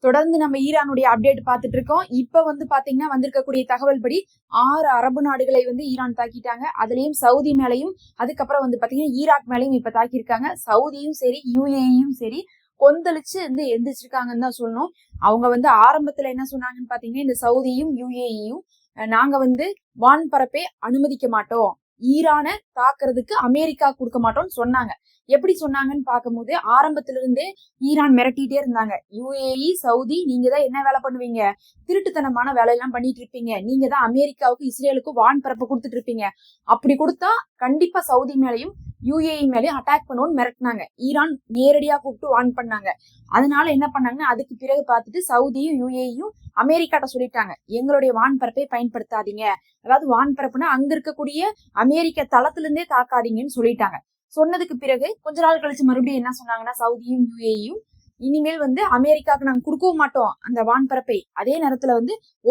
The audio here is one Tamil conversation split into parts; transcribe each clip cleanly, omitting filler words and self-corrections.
தொடர்ந்து நம்ம ஈரானுடைய அப்டேட் பார்த்துட்டு இருக்கோம். இப்ப பாத்தீங்கன்னா வந்திருக்கக்கூடிய தகவல் படி 6 அரபு நாடுகளை ஈரான் தாக்கிட்டாங்க. அதுலயும் சவுதி மேலையும் அதுக்கப்புறம் பாத்தீங்கன்னா ஈராக் மேலையும் இப்ப தாக்கியிருக்காங்க. சவுதியும் சரி யுஏஇயும் சரி கொந்தளிச்சு எந்திரிச்சிருக்காங்கன்னு தான் சொல்லணும். அவங்க ஆரம்பத்துல என்ன சொன்னாங்கன்னு பாத்தீங்கன்னா இந்த சவுதியும் யுஏஇயும் நாங்க வான்பரப்பை அனுமதிக்க மாட்டோம், ஈரானை தாக்குறதுக்கு அமெரிக்கா கொடுக்க மாட்டோம்னு சொன்னாங்க. எப்படி சொன்னாங்கன்னு பார்க்கும்போது ஆரம்பத்துல இருந்தே ஈரான் மிரட்டிட்டே இருந்தாங்க. யுஏஇ சவுதி நீங்க தான் என்ன வேலை பண்ணுவீங்க, திருட்டுத்தனமான வேலையெல்லாம் பண்ணிட்டு இருப்பீங்க, நீங்க தான் அமெரிக்காவுக்கு இஸ்ரேலுக்கும் வான்பரப்பு கொடுத்துட்டு இருப்பீங்க, அப்படி கொடுத்தா கண்டிப்பா சவுதி மேலையும் யுஏஇ மேலேயும் அட்டாக் பண்ணுவோம்னு மிரட்டினாங்க. ஈரான் நேரடியா கூப்பிட்டு வான் பண்ணாங்க. அதனால என்ன பண்ணாங்கன்னா அதுக்கு பிறகு பார்த்துட்டு சவுதியும் யுஏஇயும் அமெரிக்காட்ட சொல்லிட்டாங்க, எங்களுடைய வான்பரப்பை பயன்படுத்தாதீங்க, அதாவது வான்பரப்புனா அங்க இருக்கக்கூடிய அமெரிக்க தளத்துல இருந்தே தாக்காதீங்கன்னு சொல்லிட்டாங்க. சொன்னதுக்கு பிறகு கொஞ்ச நாள் கழிச்சு மறுபடியும் என்ன சொன்னாங்கன்னா சவுதியும் யுஏஇயும் இனிமேல் அமெரிக்காவுக்கு நாங்க கொடுக்கவும் மாட்டோம் அந்த வான்பரப்பை. அதே நேரத்துல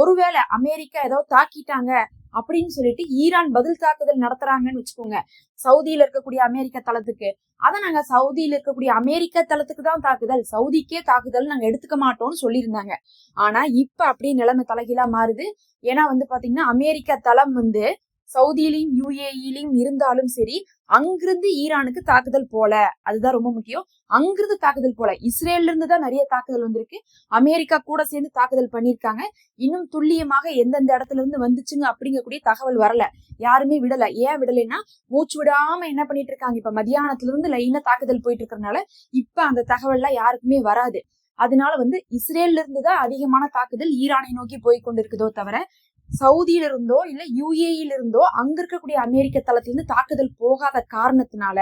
ஒருவேளை அமெரிக்கா ஏதோ தாக்கிட்டாங்க அப்படின்னு சொல்லிட்டு ஈரான் பதில் தாக்குதல் நடத்துறாங்கன்னு வச்சுக்கோங்க சவுதியில இருக்கக்கூடிய அமெரிக்க தளத்துக்கு, அதை நாங்க சவுதியில இருக்கக்கூடிய அமெரிக்க தளத்துக்கு தான் தாக்குதல், சவுதிக்கே தாக்குதல் நாங்க எடுத்துக்க மாட்டோம்னு சொல்லியிருந்தாங்க. ஆனா இப்ப அப்படியே நிலைமை தலைகீழா மாறுது. ஏன்னா பாத்தீங்கன்னா அமெரிக்க தளம் சவுதியிலையும் யுஏஇலையும் இருந்தாலும் சரி அங்கிருந்து ஈரானுக்கு தாக்குதல் போல, அதுதான் ரொம்ப முக்கியம். அங்கிருந்து தாக்குதல் போல இஸ்ரேல்ல இருந்து தான் நிறைய தாக்குதல் வந்திருக்கு. அமெரிக்கா கூட சேர்ந்து தாக்குதல் பண்ணிருக்காங்க. இன்னும் துல்லியமாக எந்தெந்த இடத்துல இருந்து வந்துச்சுங்க அப்படிங்கக்கூடிய தகவல் வரல, யாருமே விடல. ஏன் விடலைன்னா மூச்சு விடாம என்ன பண்ணிட்டு இருக்காங்க, இப்ப மத்தியானத்துல இருந்து லைனா தாக்குதல் போயிட்டு இருக்கறதுனால இப்ப அந்த தகவல்லாம் யாருக்குமே வராது. அதனால இஸ்ரேல்ல இருந்துதான் அதிகமான தாக்குதல் ஈரானை நோக்கி போய் கொண்டிருக்குதோ தவிர சவுதியில இருந்தோ இல்ல யுஏஇல இருந்தோ அங்க இருக்கக்கூடிய அமெரிக்க தளத்திலிருந்து தாக்குதல் போகாத காரணத்தினால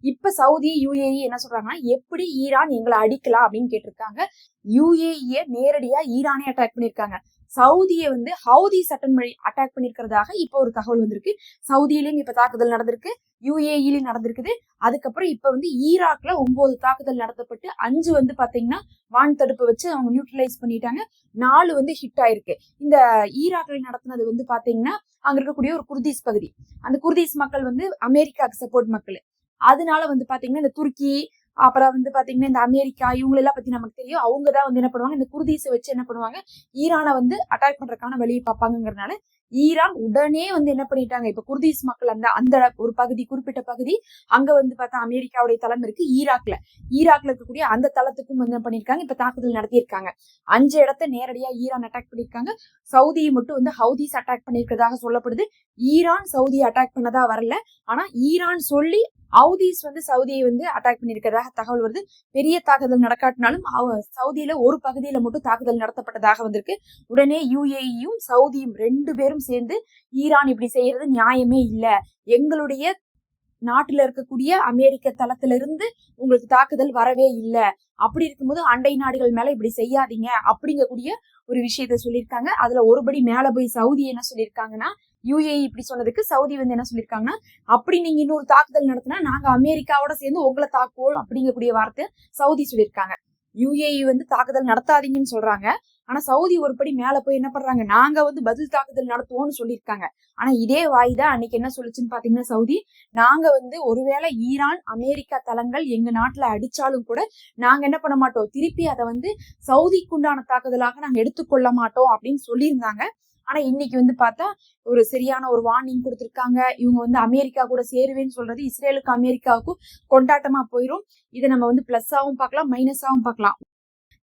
இப்ப சவுதி யுஏஇ என்ன சொல்றாங்கன்னா எப்படி ஈரான் எங்களை அடிக்கலாம் அப்படின்னு கேட்டிருக்காங்க. யுஏஇய நேரடியா ஈரானே அட்டாக் பண்ணிருக்காங்க. சவுதியை ஹவுதி சட்டன்மொழி அட்டாக் பண்ணிருக்கிறதாக இப்ப ஒரு தகவல் வந்திருக்கு. சவுதியிலயும் இப்ப தாக்குதல் நடந்திருக்கு, யுஏஇலயும் நடந்திருக்குது. அதுக்கப்புறம் இப்ப ஈராக்ல 9 தாக்குதல் நடத்தப்பட்டு 5 பாத்தீங்கன்னா வான் தடுப்பு வச்சு அவங்க நியூட்ரலைஸ் பண்ணிட்டாங்க, 4 ஹிட் ஆயிருக்கு. இந்த ஈராக்ல நடத்தினது பாத்தீங்கன்னா அங்க இருக்கக்கூடிய ஒரு குர்தீஸ் பகுதி, அந்த குர்தீஸ் மக்கள் அமெரிக்காவுக்கு சப்போர்ட் மக்கள். அதனால பாத்தீங்கன்னா இந்த துருக்கி அப்புறம் பாத்தீங்கன்னா இந்த அமெரிக்கா இவங்களெல்லாம் பத்தி நமக்கு தெரியும். அவங்கதான் என்ன பண்ணுவாங்க, இந்த குர்தீஸை வச்சு என்ன பண்ணுவாங்க, ஈரானை அட்டாக் பண்றதுக்கான வழியை பார்ப்பாங்கிறதுனால ஈரான் உடனே என்ன பண்ணிட்டாங்க, இப்ப குர்தீஸ் மக்கள் அந்த ஒரு பகுதி குறிப்பிட்ட பகுதி அங்க பார்த்தா அமெரிக்காவுடைய தளம் இருக்கு ஈராக்ல இருக்கக்கூடிய அந்த தளத்துக்கும் என்ன பண்ணிருக்காங்க, இப்ப தாக்குதல் நடத்தியிருக்காங்க. 5 இடத்தை நேரடியா ஈரான் அட்டாக் பண்ணிருக்காங்க. சவுதியை மட்டும் ஹவுதீஸ் அட்டாக் பண்ணிருக்கிறதாக சொல்லப்படுது. ஈரான் சவுதியை அட்டாக் பண்ணதா வரல, ஆனா ஈரான் சொல்லி ஹவுதீஸ் சவுதியை அட்டாக் பண்ணிருக்கிறதாக தகவல் வருது. பெரிய தாக்குதல் நடக்காட்டினாலும் சவுதியில ஒரு பகுதியில மட்டும் தாக்குதல் நடத்தப்பட்டதாக வந்திருக்கு. உடனே யுஏஇயும் சவுதியும் 2 பேரும் சேர்ந்து ஈரான் இப்படி செய்யறது நியாயமே இல்ல, எங்களுடைய நாட்டுல இருக்கக்கூடிய அமெரிக்க தளத்துல இருந்து உங்களுக்கு தாக்குதல் வரவே இல்லை, அப்படி இருக்கும்போது அண்டை நாடுகள் மேல இப்படி செய்யாதீங்க அப்படிங்கக்கூடிய ஒரு விஷயத்த சொல்லியிருக்காங்க. அதுல ஒருபடி மேல போய் சவுதி என்ன சொல்லியிருக்காங்கன்னா, யுஏஇ இப்படி சொன்னதுக்கு சவுதி என்ன சொல்லியிருக்காங்கன்னா, அப்படி நீங்க இன்னொரு தாக்குதல் நடத்தினா நாங்க அமெரிக்காவோட சேர்ந்து உங்களை தாக்குவோம் அப்படிங்கக்கூடிய வார்த்தை சவுதி சொல்லியிருக்காங்க. யுஏஇ தாக்குதல் நடத்தாதீங்கன்னு சொல்றாங்க. ஆனா சவுதி ஒருபடி மேல போய் என்ன பண்றாங்க, நாங்க பதில் தாக்குதல் நடத்துவோம்னு சொல்லியிருக்காங்க. ஆனா இதே வாய்தான் அன்னைக்கு என்ன சொல்லுச்சுன்னு பாத்தீங்கன்னா சவுதி, நாங்க ஒருவேளை ஈரான் அமெரிக்கா தளங்கள் எங்க நாட்டுல அடிச்சாலும் கூட நாங்க என்ன பண்ண மாட்டோம், திருப்பி அதை சவுதிக்குண்டான தாக்குதலாக நாங்க எடுத்துக்கொள்ள மாட்டோம் அப்படின்னு சொல்லியிருந்தாங்க. ஆனா இன்னைக்கு பார்த்தா ஒரு சரியான ஒரு வார்னிங் கொடுத்திருக்காங்க. இவங்க அமெரிக்கா கூட சேருவேன்னு சொல்றது இஸ்ரேலுக்கு அமெரிக்காவுக்கும் கொண்டாட்டமா போயிரும். இதை நம்ம பிளஸ்ஸாவும் பார்க்கலாம் மைனஸாவும் பார்க்கலாம்.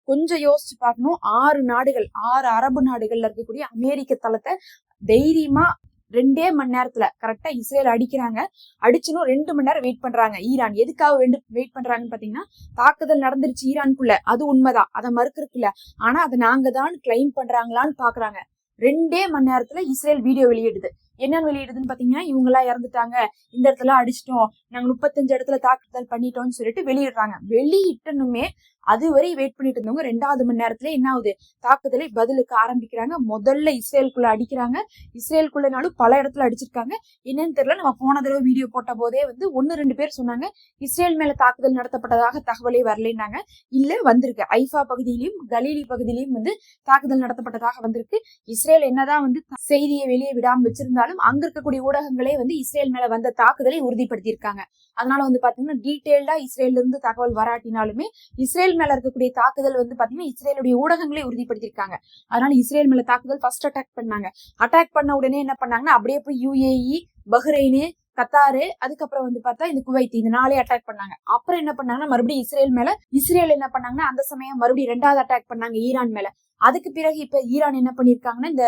கொஞ்சம் யோசிச்சு பார்க்கணும். 6 அரபு நாடுகள்ல இருக்கக்கூடிய அமெரிக்க தளத்தை தைரியமா 2 மணி நேரத்துல கரெக்டா இஸ்ரேல் அடிக்கிறாங்க. அடிச்சுனும் 2 மணி நேரம் வெயிட் பண்றாங்க. ஈரான் எதுக்காக வெயிட் பண்றாங்கன்னு பாத்தீங்கன்னா, தாக்குதல் நடந்துருச்சு ஈரானுக்குள்ள, அது உண்மைதான், அதை மறுக்கிறதுக்குல, ஆனா அதை நாங்க தான் கிளைம் பண்றாங்களான்னு பாக்குறாங்க. 2 மணி நேரத்துல இஸ்ரேல் வீடியோ வெளியிடுது. என்னன்னு வெளியிடுதுன்னு பாத்தீங்கன்னா, இவங்க எல்லாம் இறந்துட்டாங்க, இந்த இடத்துல அடிச்சிட்டோம், நாங்க 35 இடத்துல தாக்குதல் பண்ணிட்டோம்னு சொல்லிட்டு வெளியிடுறாங்க. வெளியிட்டனுமே அதுவரை வெயிட் பண்ணிட்டு இருந்தவங்க 2வது மணி நேரத்துல என்ன ஆகுது, தாக்குதலை பதிலுக்கு ஆரம்பிக்கிறாங்க. முதல்ல இஸ்ரேலுக்குள்ள அடிக்கிறாங்க. இஸ்ரேலுக்குள்ளனாலும் பல இடத்துல அடிச்சிருக்காங்க. என்னன்னு தெரியல, நம்ம போன தடவை வீடியோ போட்ட போதே 1-2 பேர் சொன்னாங்க இஸ்ரேல் மேல தாக்குதல் நடத்தப்பட்டதாக தகவலே வரலைன்னாங்க. இல்ல வந்திருக்கு, ஐஃபா பகுதியிலையும் கலீலி பகுதியிலையும் தாக்குதல் நடத்தப்பட்டதாக வந்திருக்கு. இஸ்ரேல் என்னதான் செய்தியை வெளியே விடாம வச்சிருந்தாலும் அங்க இருக்கக்கூடிய ஊடகங்களே இஸ்ரேல் மேல வந்த தாக்குதலை உறுதிப்படுத்தி இருக்காங்க. அதனால பாத்தீங்கன்னா டீடைல்டா இஸ்ரேல்ல இருந்து தகவல் வராட்டினாலுமே இஸ்ரேல் மேல இருக்கக்கூடிய தாக்குதல் வந்து பாத்தீங்கன்னா இஸ்ரேலுடைய ஊடகங்களே உறுதிப்படுத்திருக்காங்க. அதனால இஸ்ரேல் மேல தாக்குதல் ஃபர்ஸ்ட் அட்டாக் பண்ணாங்க. அட்டாக் பண்ண உடனே என்ன பண்ணாங்கன்னா அப்படியே போய் UAE, பஹ்ரைனு, கத்தாரு, அதுக்கப்புறம் வந்து பார்த்தா இந்த குவைத், இந்த 4 அட்டாக் பண்ணாங்க. அப்புறம் என்ன பண்ணாங்கன்னா மறுபடியும் இஸ்ரேல் என்ன பண்ணாங்கன்னா அந்த சமயம் மறுபடியும் 2வது அட்டாக் பண்ணாங்க ஈரான் மேல. அதுக்கு பிறகு இப்ப ஈரான் என்ன பண்ணிருக்காங்கன்னா இந்த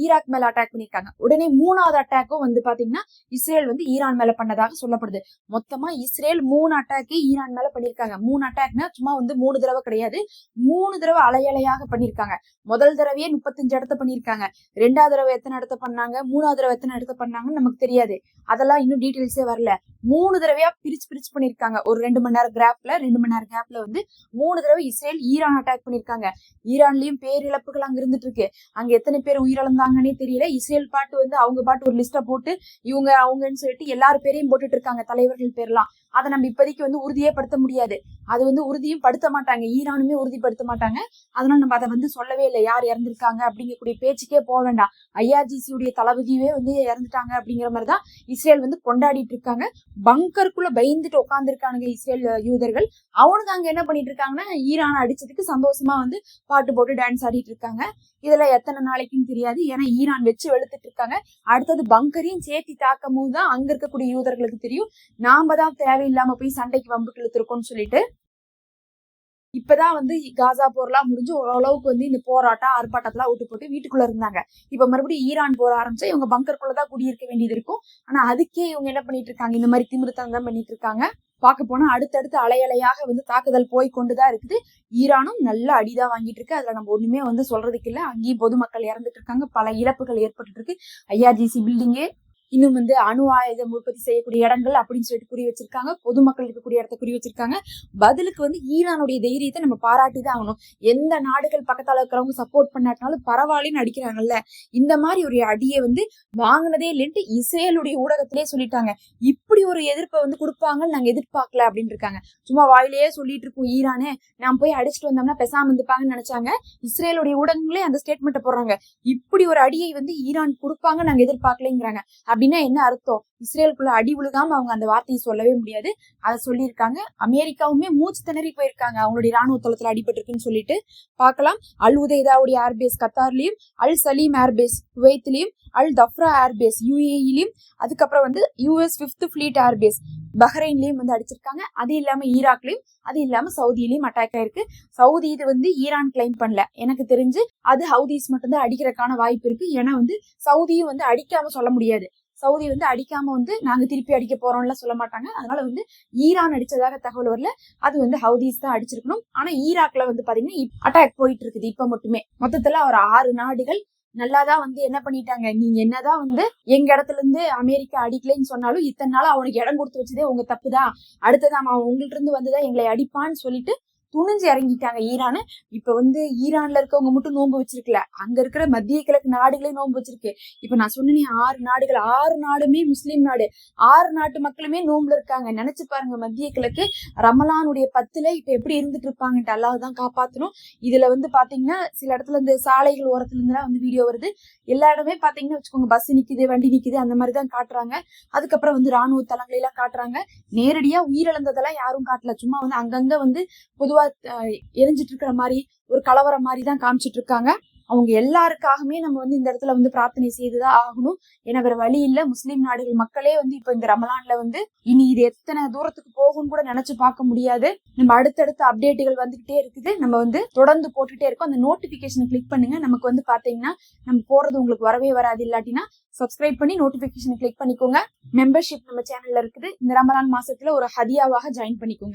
ஈராக் மேல அட்டாக் பண்ணிருக்காங்க. உடனே 3வது அட்டாக்கும் வந்து பாத்தீங்கன்னா இஸ்ரேல் வந்து ஈரான் மேல பண்ணதாக சொல்லப்படுது. மொத்தமா இஸ்ரேல் 3 அட்டாக்கு ஈரான் மேல பண்ணிருக்காங்க. 3 அட்டாக்னா சும்மா வந்து 3 தடவை கிடையாது, 3 தடவை அலையலையாக பண்ணிருக்காங்க. முதல் தடவையே 35 இடத்த பண்ணிருக்காங்க. 2வது தடவை எத்தனை இடத்த பண்ணாங்க, 3வது தடவை எத்தனை இடத்த பண்ணாங்கன்னு நமக்கு தெரியாது. அதெல்லாம் இன்னும் டீடைல்ஸே வரல. 3 தடவையா பிரிச்சு பண்ணிருக்காங்க. ஒரு 2 மணி நேரம் கேப்ல வந்து 3 தடவை இஸ்ரேல் ஈரான் அட்டாக் பண்ணிருக்காங்க. ஈரான்லயும் பேரிழப்புகள் அங்க இருந்துட்டு இருக்கு. அங்க எத்தனை பேர் உயிரிழந்தாங்கன்னே தெரியல. இஸ்ரேல் பாட்டு வந்து அவங்க பாட்டு ஒரு லிஸ்ட போட்டு இவங்க அவங்கன்னு சொல்லிட்டு எல்லாரு பேரையும் போட்டுட்டு இருக்காங்க, தலைவர்கள் பேர்லாம். அதை நம்ம இப்போதைக்கு வந்து உறுதியே படுத்த முடியாது. அது வந்து உறுதியும் படுத்த மாட்டாங்க, ஈரானுமே உறுதிப்படுத்த மாட்டாங்க. அதனால நம்ம அதை வந்து சொல்லவே இல்லை, யார் இறந்திருக்காங்க அப்படிங்கக்கூடிய பேச்சுக்கே போக வேண்டாம். IRGC உடைய தளபதியே வந்து இறந்துட்டாங்க அப்படிங்கிற மாதிரிதான் இஸ்ரேல் வந்து கொண்டாடிட்டு இருக்காங்க. பங்கருக்குள்ள பயந்துட்டு உட்காந்துருக்கானுங்க இஸ்ரேல் யூதர்கள். அவனுக்கு அங்க என்ன பண்ணிட்டு இருக்காங்கன்னா ஈரான் அடிச்சதுக்கு சந்தோஷமா வந்து பாட்டு போட்டு டான்ஸ் ஆடிட்டு இருக்காங்க. இதுல எத்தனை நாளைக்குன்னு தெரியாது, ஏன்னா ஈரான் வச்சு வெளுத்துட்டு இருக்காங்க. அடுத்தது பங்கரையும் சேர்த்தி தாக்கும் போதுதான் அங்க இருக்கக்கூடிய யூதர்களுக்கு தெரியும், நாம தான் தேவையில்லாம போய் சண்டைக்கு வம்புக்கு இழுத்துருக்கோம்னு சொல்லிட்டு. இப்பதான் வந்து காசா போர்லாம் முடிஞ்சு ஓரளவுக்கு வந்து இந்த போராட்டம் ஆர்ப்பாட்டத்தெல்லாம் விட்டு போட்டு வீட்டுக்குள்ள இருந்தாங்க. இப்ப மறுபடியும் ஈரான் போற ஆரம்பிச்சா இவங்க பங்கருக்குள்ளதான் குடியிருக்க வேண்டியது இருக்கும். ஆனா அதுக்கே இவங்க என்ன பண்ணிட்டு இருக்காங்க, இந்த மாதிரி திமிருத்தனம் தான் பண்ணிட்டு இருக்காங்க. பார்க்க போனா அடுத்தடுத்து அலையலையாக வந்து தாக்குதல் போய் கொண்டுதான் இருக்குது. ஈரானும் நல்ல அடிதான் வாங்கிட்டு இருக்கு. அதுல நம்ம ஒண்ணுமே வந்து சொல்றதுக்கு இல்ல. அங்கேயும் பொதுமக்கள் இறந்துட்டு இருக்காங்க, பல இழப்புகள் ஏற்பட்டு இருக்கு. IRGC பில்டிங்கே இன்னும் வந்து அணு ஆயுதம் உற்பத்தி செய்யக்கூடிய இடங்கள் அப்படின்னு சொல்லிட்டு குறி வச்சிருக்காங்க. பொதுமக்கள் இருக்கக்கூடிய இடத்த குறி வச்சிருக்காங்க. பதிலுக்கு வந்து ஈரானுடைய தைரியத்தை நம்ம பாராட்டிதான் ஆகணும். எந்த நாடுகள் பக்கத்தால இருக்கிறவங்க சப்போர்ட் பண்ணாட்டினாலும் பரவாயில்லன்னு அடிக்கிறாங்கல்ல, இந்த மாதிரி ஒரு அடியை வந்து வாங்கினதே இல்லைன்ட்டு இஸ்ரேலுடைய ஊடகத்திலே சொல்லிட்டாங்க. இப்படி ஒரு எதிர்ப்பை வந்து கொடுப்பாங்கன்னு நாங்க எதிர்பார்க்கல அப்படின்னு இருக்காங்க. சும்மா வாயிலேயே சொல்லிட்டு இருக்கோம் ஈரானே, நான் போய் அடிச்சுட்டு வந்தோம்னா பெசாம இருந்துப்பாங்கன்னு நினைச்சாங்க. இஸ்ரேலுடைய ஊடகங்களே அந்த ஸ்டேட்மெண்ட்டை போடுறாங்க, இப்படி ஒரு அடியை வந்து ஈரான் கொடுப்பாங்க நாங்க எதிர்பார்க்கலைங்கிறாங்க. அப்படின்னா என்ன அர்த்தம்? இஸ்ரேலுக்குள்ள அடி விழுகாம அவங்க அந்த வார்த்தையை சொல்லவே முடியாது. அதை சொல்லியிருக்காங்க. அமெரிக்காவுமே மூச்சு திணறி போயிருக்காங்க, அவங்களுடைய ராணுவ தளத்துல அடிபட்டிருக்குன்னு சொல்லிட்டு. பார்க்கலாம், அல் உதைதாவுடைய ஏர்பேஸ் கத்தார்லயும், அல் சலீம் ஏர்பேஸ் குவைத்லயும், அல் தஃப்ரா ஏர்பேஸ் UAEலயும், அதுக்கப்புறம் வந்து US 5th Fleet ஏர்பேஸ் பஹ்ரைன்லயும் வந்து அடிச்சிருக்காங்க. அது இல்லாம ஈராக்லயும், அது இல்லாம சவுதியிலயும் அட்டாக் ஆயிருக்கு. சவுதி இது வந்து ஈரான் கிளைம் பண்ணல, எனக்கு தெரிஞ்சு அது ஹவுதிஸ் மட்டும்தான் அடிக்கிறதுக்கான வாய்ப்பு இருக்கு. ஏன்னா வந்து சவுதியும் வந்து அடிக்காம சொல்ல முடியாது. சவுதி வந்து அடிக்காம வந்து நாங்க திருப்பி அடிக்க போறோம்லாம் சொல்ல மாட்டாங்க. அதனால வந்து ஈரான் அடிச்சதாக தகவல் வரல, அது வந்து ஹவுதிஸ் தான் அடிச்சிருக்கணும். ஆனா ஈராக்ல வந்து பாத்தீங்கன்னா அட்டாக் போயிட்டு இருக்குது இப்ப மட்டுமே. மொத்தத்துல ஒரு 6 நாடுகள் நல்லாதான் வந்து என்ன பண்ணிட்டாங்க, நீங்க என்னதான் வந்து எங்க இடத்துல இருந்து அமெரிக்கா அடிக்கலைன்னு சொன்னாலும் இத்தனை நாள் அவனுக்கு இடம் கொடுத்து வச்சதே உங்க தப்புதான், அடுத்ததான் அவன் உங்கள்ட்ட இருந்து வந்துதான் எங்களை அடிப்பான்னு சொல்லிட்டு துணிஞ்சு இறங்கிட்டாங்க ஈரானு. இப்ப வந்து ஈரான்ல இருக்கவங்க மட்டும் நோன்பு வச்சிருக்கல, அங்க இருக்கிற மத்திய கிழக்கு நாடுகளே நோன்பு வச்சிருக்கு. இப்ப நான் சொன்னேன் 6 நாடுகள், 6 நாடுமே முஸ்லீம் நாடு, 6 நாட்டு மக்களுமே நோன்புல இருக்காங்க. நினைச்சு பாருங்க, மத்திய கிழக்கு ரமலானுடைய 10ல இப்ப எப்படி இருந்துட்டு இருப்பாங்கன்ட்டு. அல்லாஹ்தான் காப்பாத்தணும். இதுல வந்து பாத்தீங்கன்னா சில இடத்துல இந்த சாலைகள் ஓரத்துல இருந்துலாம் வந்து வீடியோ வருது. எல்லா இடமே பாத்தீங்கன்னா வச்சுக்கோங்க, பஸ் நிக்குது, வண்டி நிக்குது, அந்த மாதிரிதான் காட்டுறாங்க. அதுக்கப்புறம் வந்து ராணுவ தளங்களை எல்லாம் காட்டுறாங்க. நேரடியா உயிரிழந்ததெல்லாம் யாரும் காட்டல, சும்மா வந்து அங்கங்க வந்து பொதுவா எரிஞ்சிட்டு இருக்கிற மாதிரி ஒரு கலவரம் மாதிரி தான் காமிச்சிட்டு இருக்காங்க. அவங்க எல்லாருக்காகவுமே நம்ம வந்து இந்த இடத்துல வந்து பிரார்த்தனை செய்துதான் ஆகணும். ஏன்னா வேற வழி இல்ல. முஸ்லீம் நாடுகள் மக்களே வந்து இப்ப இந்த ரமலான்ல வந்து இனி இது எத்தனை தூரத்துக்கு போகும்னு கூட நினைச்சு பார்க்க முடியாது. நம்ம அடுத்தடுத்த அப்டேட்டுகள் வந்துகிட்டே இருக்குது, நம்ம வந்து தொடர்ந்து போட்டுட்டே இருக்கோம். அந்த நோட்டிபிகேஷன் கிளிக் பண்ணுங்க. நமக்கு வந்து பாத்தீங்கன்னா நம்ம போறது உங்களுக்கு வரவே வராது. இல்லாட்டினா சப்ஸ்கிரைப் பண்ணி நோட்டிபிகேஷன் கிளிக் பண்ணிக்கோங்க. மெம்பர்ஷிப் நம்ம சேனல்ல இருக்குது. இந்த ரமலான் மாசத்துல ஒரு ஹதியாவாக ஜாயின் பண்ணிக்கோங்க.